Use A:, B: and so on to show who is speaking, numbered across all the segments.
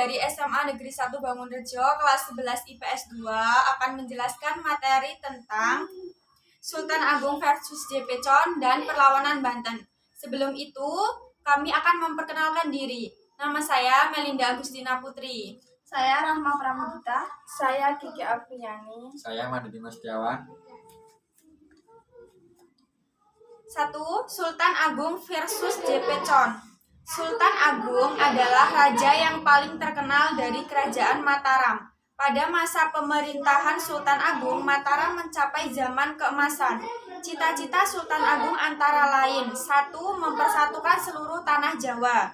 A: dari SMA Negeri 1 Bangunrejo kelas 11 IPS 2 akan menjelaskan materi tentang Sultan Agung versus JP Con dan perlawanan Banten. Sebelum itu, kami akan memperkenalkan diri. Nama saya Melinda Agustina Putri.
B: Saya Rahma Pramudita. Saya Kiki Apriani.
C: Saya Madi Dimas Setiawan.
A: 1. Sultan Agung versus JP Con. Sultan Agung adalah raja yang paling terkenal dari Kerajaan Mataram. Pada masa pemerintahan Sultan Agung, Mataram mencapai zaman keemasan. Cita-cita Sultan Agung antara lain: 1. Mempersatukan seluruh tanah Jawa,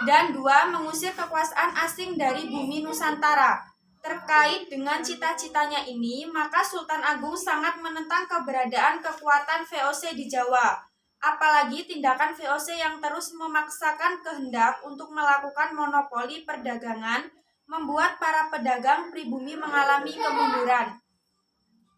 A: dan 2. Mengusir kekuasaan asing dari bumi Nusantara. Terkait dengan cita-citanya ini, maka Sultan Agung sangat menentang keberadaan kekuatan VOC di Jawa. Apalagi tindakan VOC yang terus memaksakan kehendak untuk melakukan monopoli perdagangan membuat para pedagang pribumi mengalami kemunduran.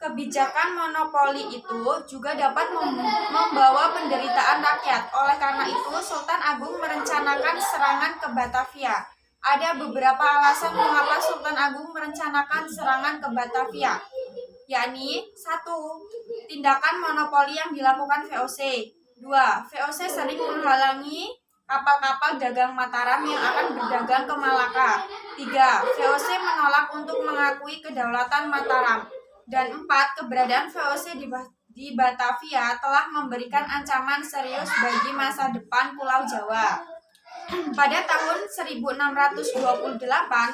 A: Kebijakan monopoli itu juga dapat membawa penderitaan rakyat. Oleh karena itu, Sultan Agung merencanakan serangan ke Batavia. Ada beberapa alasan mengapa Sultan Agung merencanakan serangan ke Batavia, yakni 1. Tindakan monopoli yang dilakukan VOC. 2. VOC sering menghalangi kapal-kapal dagang Mataram yang akan berdagang ke Malaka. 3. VOC menolak untuk mengakui kedaulatan Mataram. Dan 4. Keberadaan VOC di Batavia telah memberikan ancaman serius bagi masa depan Pulau Jawa. Pada tahun 1628,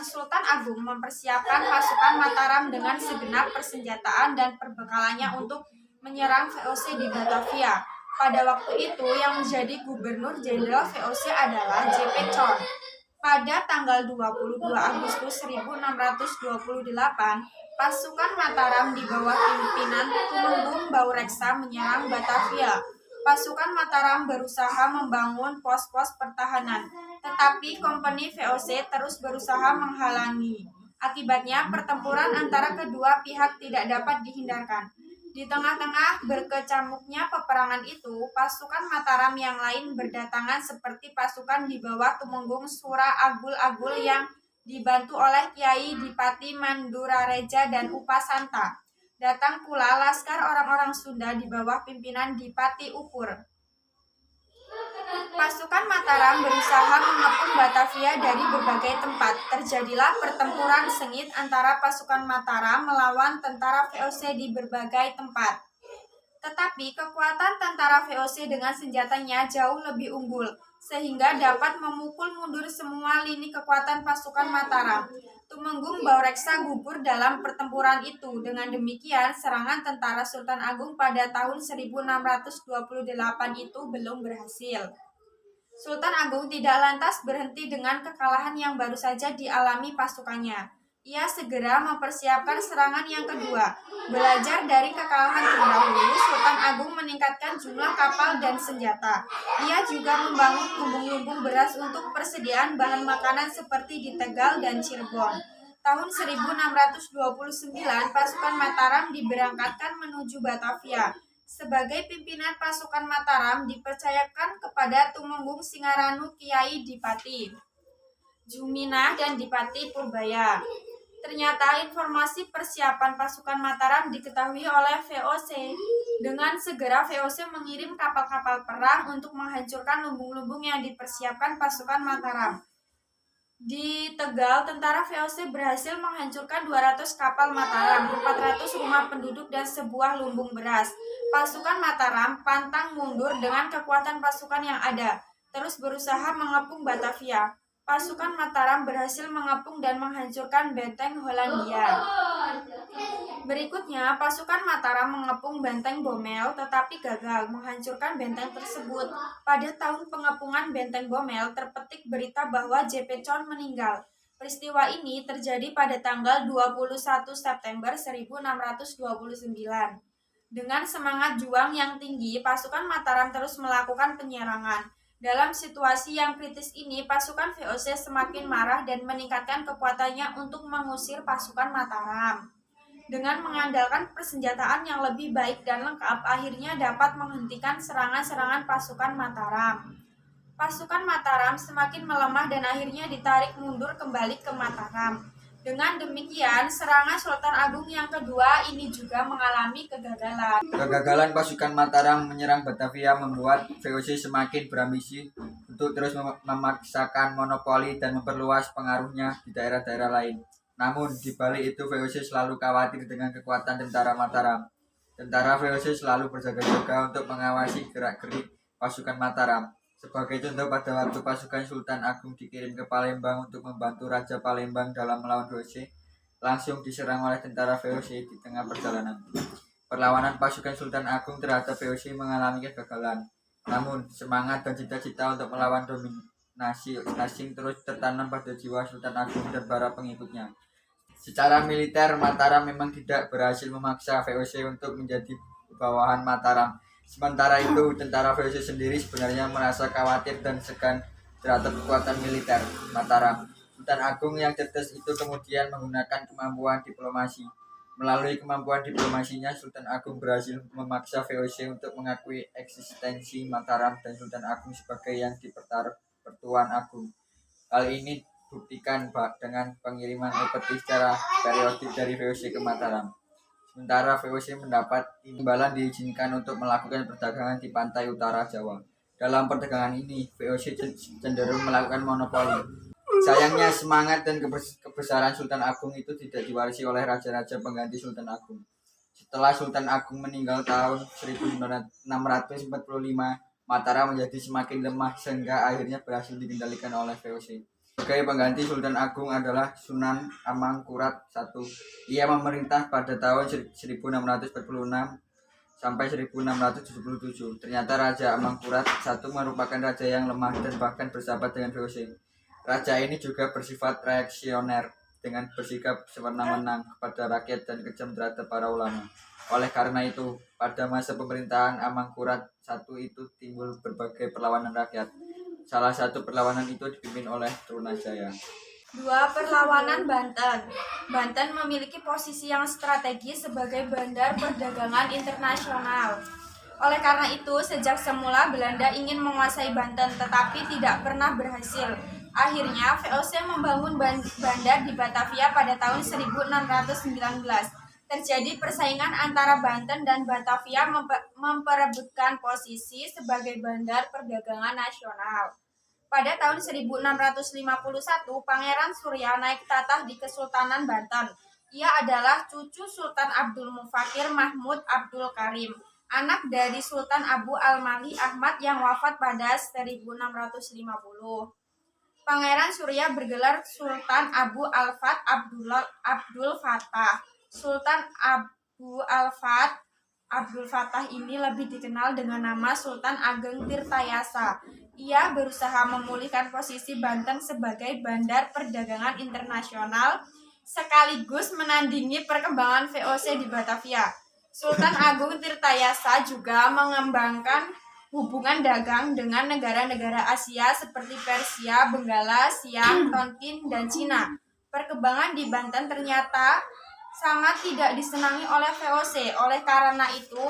A: Sultan Agung mempersiapkan pasukan Mataram dengan segenap persenjataan dan perbekalannya untuk menyerang VOC di Batavia. Pada waktu itu, yang menjadi Gubernur Jenderal VOC adalah JP Con. Pada tanggal 22 Agustus 1628, pasukan Mataram di bawah pimpinan Tumenggung Baureksa menyerang Batavia. Pasukan Mataram berusaha membangun pos-pos pertahanan, tetapi kompeni VOC terus berusaha menghalangi. Akibatnya, pertempuran antara kedua pihak tidak dapat dihindarkan. Di tengah-tengah berkecamuknya peperangan itu, pasukan Mataram yang lain berdatangan seperti pasukan di bawah Tumenggung Sura Agul-Agul yang dibantu oleh Kiai Dipati Mandurareja dan Upasanta. Datang pula laskar orang-orang Sunda di bawah pimpinan Dipati Upur. Pasukan Mataram berusaha mengepung Batavia dari berbagai tempat. Terjadilah pertempuran sengit antara pasukan Mataram melawan tentara VOC di berbagai tempat. Tetapi kekuatan tentara VOC dengan senjatanya jauh lebih unggul, sehingga dapat memukul mundur semua lini kekuatan pasukan Mataram. Tumenggung Baureksa gugur dalam pertempuran itu. Dengan demikian, serangan tentara Sultan Agung pada tahun 1628 itu belum berhasil. Sultan Agung tidak lantas berhenti dengan kekalahan yang baru saja dialami pasukannya. Ia segera mempersiapkan serangan yang kedua. Belajar dari kekalahan terdahulu, Sultan Agung meningkatkan jumlah kapal dan senjata. Ia juga membangun lumbung-lumbung beras untuk persediaan bahan makanan seperti di Tegal dan Cirebon. Tahun 1629, pasukan Mataram diberangkatkan menuju Batavia. Sebagai pimpinan pasukan Mataram dipercayakan kepada Tumenggung Singaranu Kiai Dipati Juminah dan Dipati Purbaya. Ternyata informasi persiapan pasukan Mataram diketahui oleh VOC. Dengan segera VOC mengirim kapal-kapal perang untuk menghancurkan lumbung-lumbung yang dipersiapkan pasukan Mataram. Di Tegal, tentara VOC berhasil menghancurkan 200 kapal Mataram, 400 rumah penduduk, dan sebuah lumbung beras. Pasukan Mataram pantang mundur dengan kekuatan pasukan yang ada, terus berusaha mengepung Batavia. Pasukan Mataram berhasil mengepung dan menghancurkan benteng Hollandia. Berikutnya, pasukan Mataram mengepung benteng Bomel tetapi gagal menghancurkan benteng tersebut. Pada tahun pengepungan benteng Bomel, terpetik berita bahwa JP Con meninggal. Peristiwa ini terjadi pada tanggal 21 September 1629. Dengan semangat juang yang tinggi, pasukan Mataram terus melakukan penyerangan. Dalam situasi yang kritis ini, pasukan VOC semakin marah dan meningkatkan kekuatannya untuk mengusir pasukan Mataram. Dengan mengandalkan persenjataan yang lebih baik dan lengkap, akhirnya dapat menghentikan serangan-serangan pasukan Mataram. Pasukan Mataram semakin melemah dan akhirnya ditarik mundur kembali ke Mataram. Dengan demikian, serangan Sultan Agung yang kedua ini juga mengalami kegagalan.
C: Kegagalan pasukan Mataram menyerang Batavia membuat VOC semakin berambisi untuk terus memaksakan monopoli dan memperluas pengaruhnya di daerah-daerah lain. Namun, di balik itu VOC selalu khawatir dengan kekuatan tentara Mataram. Tentara VOC selalu berjaga-jaga untuk mengawasi gerak-gerik pasukan Mataram. Sebagai contoh, pada waktu pasukan Sultan Agung dikirim ke Palembang untuk membantu Raja Palembang dalam melawan VOC, langsung diserang oleh tentara VOC di tengah perjalanan. Perlawanan pasukan Sultan Agung terhadap VOC mengalami kegagalan. Namun, semangat dan cita-cita untuk melawan dominasi asing terus tertanam pada jiwa Sultan Agung dan para pengikutnya. Secara militer, Mataram memang tidak berhasil memaksa VOC untuk menjadi bawahan Mataram. Sementara itu, tentara VOC sendiri sebenarnya merasa khawatir dan segan terhadap kekuatan militer Mataram. Sultan Agung yang cerdas itu kemudian menggunakan kemampuan diplomasi. Melalui kemampuan diplomasinya, Sultan Agung berhasil memaksa VOC untuk mengakui eksistensi Mataram dan Sultan Agung sebagai yang Pertuan Agung. Hal ini buktikan dengan pengiriman upeti secara periodik dari VOC ke Mataram. Sementara VOC mendapat imbalan diizinkan untuk melakukan perdagangan di pantai utara Jawa. Dalam perdagangan ini, VOC cenderung melakukan monopoli. Sayangnya, semangat dan kebesaran Sultan Agung itu tidak diwarisi oleh raja-raja pengganti Sultan Agung. Setelah Sultan Agung meninggal tahun 1645, Mataram menjadi semakin lemah sehingga akhirnya berhasil dikendalikan oleh VOC. Sebagai pengganti Sultan Agung adalah Sunan Amangkurat I. Ia memerintah pada tahun 1646 sampai 1677. Ternyata Raja Amangkurat I merupakan raja yang lemah dan bahkan bersahabat dengan VOC. Raja ini juga bersifat reaksioner dengan bersikap sewenang-wenang kepada rakyat dan kejam terhadap para ulama. Oleh karena itu, pada masa pemerintahan Amangkurat I itu timbul berbagai perlawanan rakyat. Salah satu perlawanan itu dipimpin oleh Trunajaya.
A: 2. Perlawanan Banten. Banten memiliki posisi yang strategis sebagai bandar perdagangan internasional. Oleh karena itu, sejak semula Belanda ingin menguasai Banten tetapi tidak pernah berhasil. Akhirnya, VOC membangun bandar di Batavia pada tahun 1619. Terjadi persaingan antara Banten dan Batavia memperebutkan posisi sebagai bandar perdagangan nasional. Pada tahun 1651, Pangeran Surya naik tatah di Kesultanan Banten. Ia adalah cucu Sultan Abdul Mufakir Mahmud Abdul Karim, anak dari Sultan Abu Al-Mali Ahmad yang wafat pada 1650. Pangeran Surya bergelar Sultan Abu Al-Fat Abdul Fattah. Sultan Abu Al-Fat Abdul Fattah ini lebih dikenal dengan nama Sultan Ageng Tirtayasa. Ia berusaha memulihkan posisi Banten sebagai bandar perdagangan internasional sekaligus menandingi perkembangan VOC di Batavia. Sultan Agung Tirtayasa juga mengembangkan hubungan dagang dengan negara-negara Asia seperti Persia, Benggala, Siam, Tonkin, dan Cina. Perkembangan di Banten ternyata sangat tidak disenangi oleh VOC. Oleh karena itu,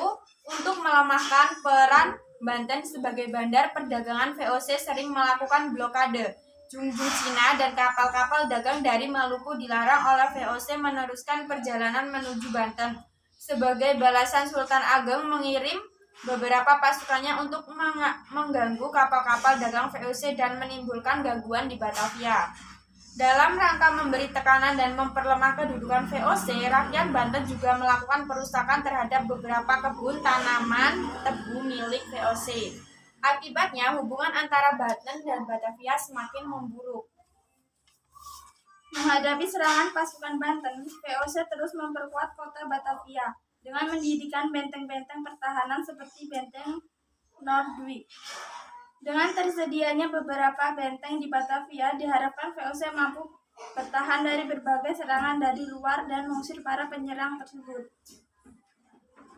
A: untuk melemahkan peran Banten sebagai bandar perdagangan, VOC sering melakukan blokade. Junjung Cina dan kapal-kapal dagang dari Maluku dilarang oleh VOC meneruskan perjalanan menuju Banten. Sebagai balasan, Sultan Ageng mengirim beberapa pasukannya untuk mengganggu kapal-kapal dagang VOC dan menimbulkan gangguan di Batavia. Dalam rangka memberi tekanan dan memperlemah kedudukan VOC, rakyat Banten juga melakukan perusakan terhadap beberapa kebun tanaman tebu milik VOC. Akibatnya, hubungan antara Banten dan Batavia semakin memburuk.
B: Menghadapi serangan pasukan Banten, VOC terus memperkuat kota Batavia dengan mendirikan benteng-benteng pertahanan seperti benteng Noordwijk. Dengan tersedianya beberapa benteng di Batavia, diharapkan VOC mampu bertahan dari berbagai serangan dari luar dan mengusir para penyerang tersebut.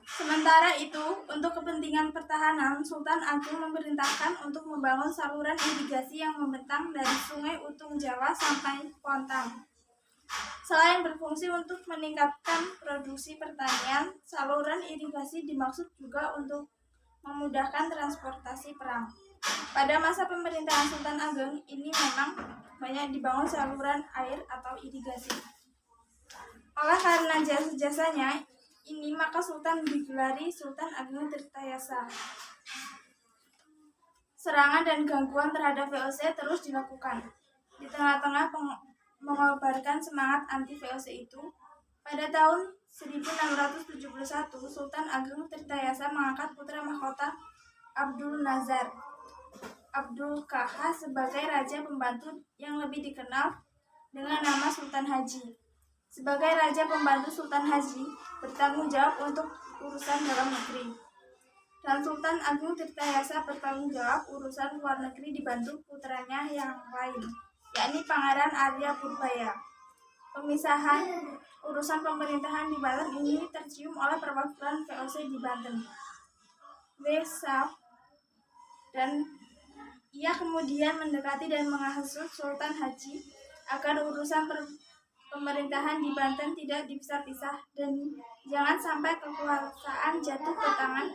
B: Sementara itu, untuk kepentingan pertahanan, Sultan Agung memerintahkan untuk membangun saluran irigasi yang membentang dari Sungai Utung Jawa sampai Pontang. Selain berfungsi untuk meningkatkan produksi pertanian, saluran irigasi dimaksud juga untuk memudahkan transportasi perang. Pada masa pemerintahan Sultan Ageng ini memang banyak dibangun saluran air atau irigasi. Oleh karena jasa-jasanya ini maka Sultan digelari Sultan Ageng Tirtayasa. Serangan dan gangguan terhadap VOC terus dilakukan. Di tengah-tengah mengobarkan semangat anti VOC itu, pada tahun 1671 Sultan Ageng Tirtayasa mengangkat putra mahkota Abdul Nazar Abdul Kaha sebagai raja pembantu yang lebih dikenal dengan nama Sultan Haji. Sebagai raja pembantu, Sultan Haji bertanggung jawab untuk urusan dalam negeri. Dan Sultan Agung Tirtayasa bertanggung jawab urusan luar negeri dibantu putranya yang lain, yakni Pangeran Arya Purbaya. Pemisahan urusan pemerintahan di Banten ini tercium oleh perwakilan VOC di Banten, Wesaf, dan ia kemudian mendekati dan menghasut Sultan Haji agar urusan pemerintahan di Banten tidak dipisah-pisah dan jangan sampai kekuasaan jatuh ke tangan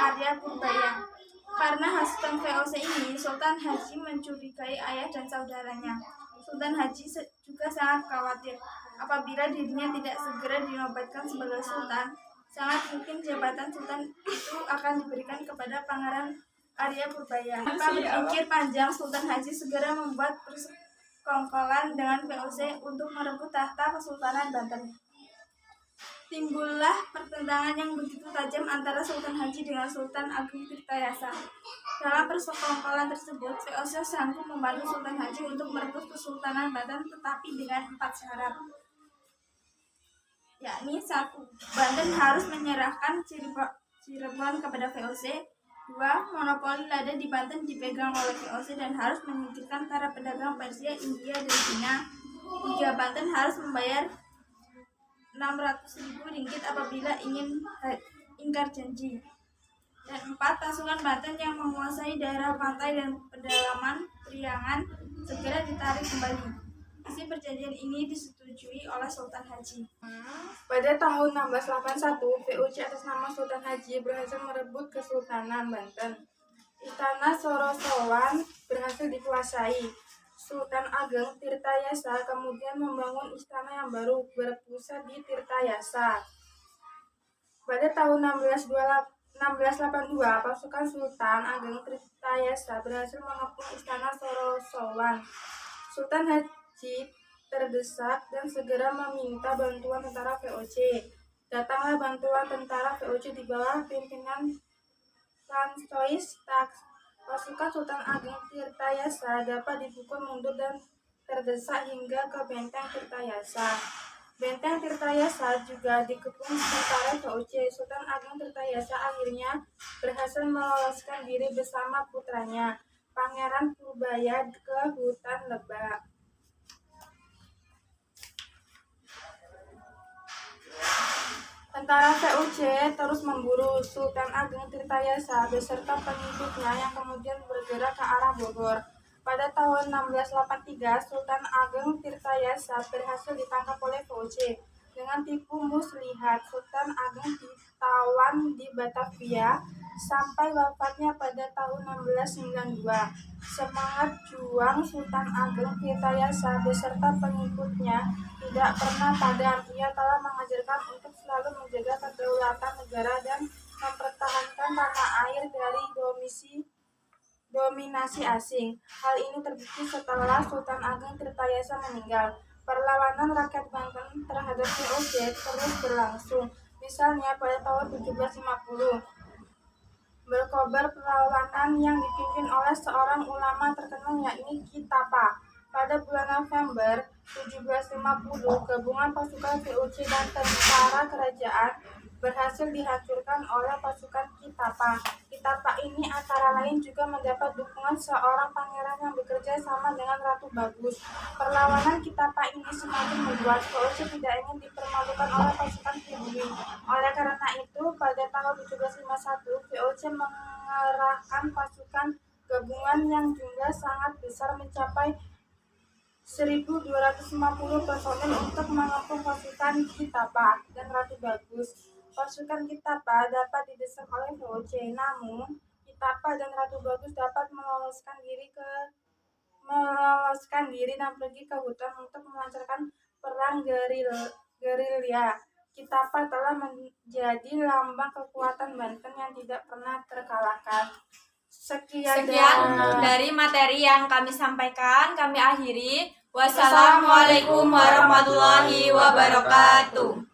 B: Arya Purbaya. Karena hasutan VOC ini, Sultan Haji mencurigai ayah dan saudaranya. Sultan Haji juga sangat khawatir apabila dirinya tidak segera dinobatkan sebagai sultan, sangat mungkin jabatan sultan itu akan diberikan kepada Pangeran Arya Purbaya. Tanpa berpikir panjang, Sultan Haji segera membuat persekongkolan dengan VOC untuk merebut tahta Kesultanan Banten. Timbullah pertentangan yang begitu tajam antara Sultan Haji dengan Sultan Agung Tirtayasa. Dalam persekongkolan tersebut, VOC sanggup membantu Sultan Haji untuk merebut Kesultanan Banten, tetapi dengan 4 syarat. Yakni 1. Banten harus menyerahkan Cirebon kepada VOC. 2. Monopoli lada di Banten dipegang oleh VOC dan harus menyingkirkan para pedagang Persia, India, dan Cina. 3. Banten harus membayar 600.000 ringgit apabila ingin ingkar janji. Dan 4. Pasukan Banten yang menguasai daerah pantai dan pedalaman Priangan segera ditarik kembali. Isi perjanjian ini disetujui oleh Sultan Haji.
D: Pada tahun 1681, VOC atas nama Sultan Haji berhasil merebut Kesultanan Banten. Istana Sorosowan berhasil dikuasai. Sultan Ageng Tirtayasa kemudian membangun istana yang baru berpusat di Tirtayasa. Pada tahun 1682, pasukan Sultan Ageng Tirtayasa berhasil mengepung istana Sorosowan. Sultan Haji terdesak dan segera meminta bantuan tentara VOC. Datanglah bantuan tentara VOC di bawah pimpinan François Tax. Pasukan Sultan Ageng Tirtayasa dapat dipukul mundur dan terdesak hingga ke Benteng Tirtayasa. Benteng Tirtayasa juga dikepung tentara VOC. Sultan Ageng Tirtayasa akhirnya berhasil meloloskan diri bersama putranya, Pangeran Purbaya, ke hutan Lebak. Tentara VOC terus memburu Sultan Ageng Tirtayasa beserta pengikutnya yang kemudian bergerak ke arah Bogor. Pada tahun 1683, Sultan Ageng Tirtayasa berhasil ditangkap oleh VOC. Dengan tipu muslihat, Sultan Ageng ditawan di Batavia sampai wafatnya pada tahun 1692. Semangat juang Sultan Ageng Tirtayasa beserta pengikutnya tidak pernah padam. Ia telah mengajarkan untuk selalu menjaga kedaulatan negara dan mempertahankan tanah air dari dominasi asing. Hal ini terbukti setelah Sultan Ageng Tirtayasa meninggal. Perlawanan rakyat Banten terhadap VOC terus berlangsung. Misalnya pada tahun 1750, berkobar perlawanan yang dipimpin oleh seorang ulama terkenal yakni Ki Tapa. Pada bulan November 1750, gabungan pasukan VOC dan tentara kerajaan berhasil dihancurkan oleh pasukan Ki Tapa. Ki Tapa ini antara lain juga mendapat dukungan seorang pangeran yang bekerja sama dengan Ratu Bagus. Perlawanan Ki Tapa ini semakin membuat VOC tidak ingin dipermalukan oleh pasukan pribumi. Oleh karena itu, pada tahun 1751, VOC mengerahkan pasukan gabungan yang jumlah sangat besar mencapai 1.250 personel untuk mengepung pasukan Ki Tapa dan Ratu Bagus. Pasukan Ki Tapa dapat didesak oleh VOC, namun Ki Kitapa dan Ratu Bagus dapat meloloskan diri dan pergi ke hutan untuk melancarkan perang gerilya. Kitapa telah menjadi lambang kekuatan Banten yang tidak pernah terkalahkan. Sekian
A: Dari materi yang kami sampaikan, kami akhiri. Wassalamualaikum warahmatullahi wabarakatuh.